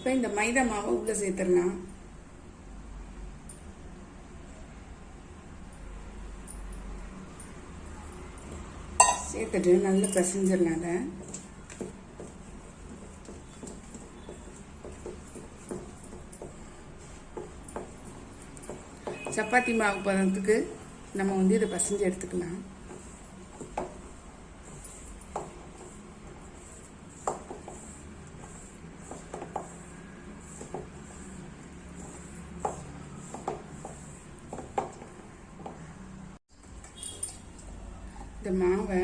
இப்போ இந்த மைதா மாவை உள்ள சேர்த்துடலாம். சேர்த்துட்டு நல்லா பிசைஞ்சிடலாம். அதை சப்பாத்தி மாவு பதத்துக்கு நம்ம இதை பிசைஞ்சு எடுத்துக்கலாம். இந்த மாவை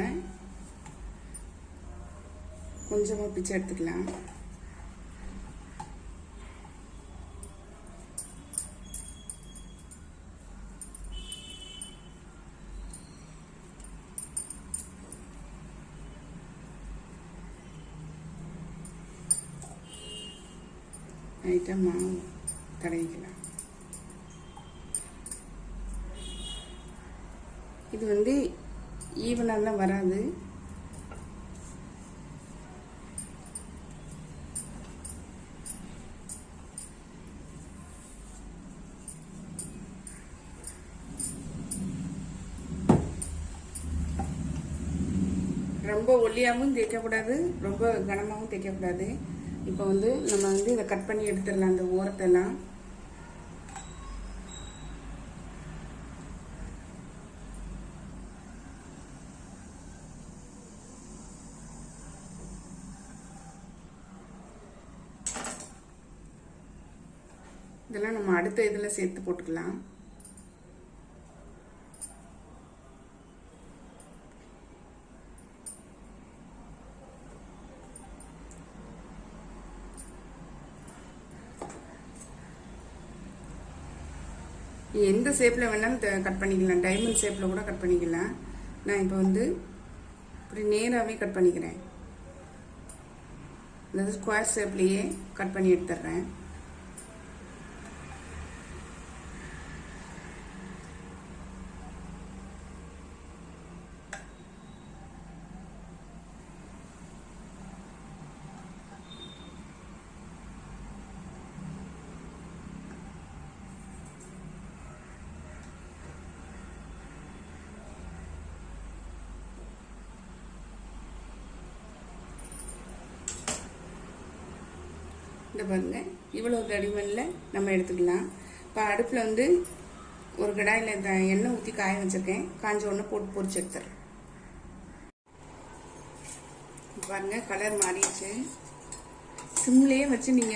கொஞ்சமாக பிச்சு எடுத்துக்கலாம். லைட்டாக மாவு தடவிக்கலாம். இது ஈவனாலாம் வராது. ரொம்ப ஒல்லியாகவும் தேய்க்கக்கூடாது, ரொம்ப கனமாகவும் தேய்க்கக்கூடாது. இப்போ நம்ம இதை கட் பண்ணி எடுத்துடலாம். அந்த ஓரத்தெல்லாம் இதெல்லாம் நம்ம அடுத்த இதில் சேர்த்து போட்டுக்கலாம். எந்த ஷேப்பில் வேணாலும் கட் பண்ணிக்கலாம். டைமண்ட் ஷேப்பில் கூட கட் பண்ணிக்கலாம். நான் இப்போ இப்படி நேராகவே கட் பண்ணிக்கிறேன். அதாவது ஸ்கொயர் ஷேப்லேயே கட் பண்ணி எடுத்துடுறேன். இந்த பாருங்க, இவ்வளோ தடிமனில் நம்ம எடுத்துக்கலாம். இப்போ அடுப்பில் ஒரு கடாயில் எண்ணெய் ஊற்றி காய வச்சுருக்கேன். காஞ்ச உடனே போட்டு பொரிச்சு எடுத்துறேன். பாருங்க, கலர் மாறிடுச்சு. சிம்லேயே வச்சு நீங்கள்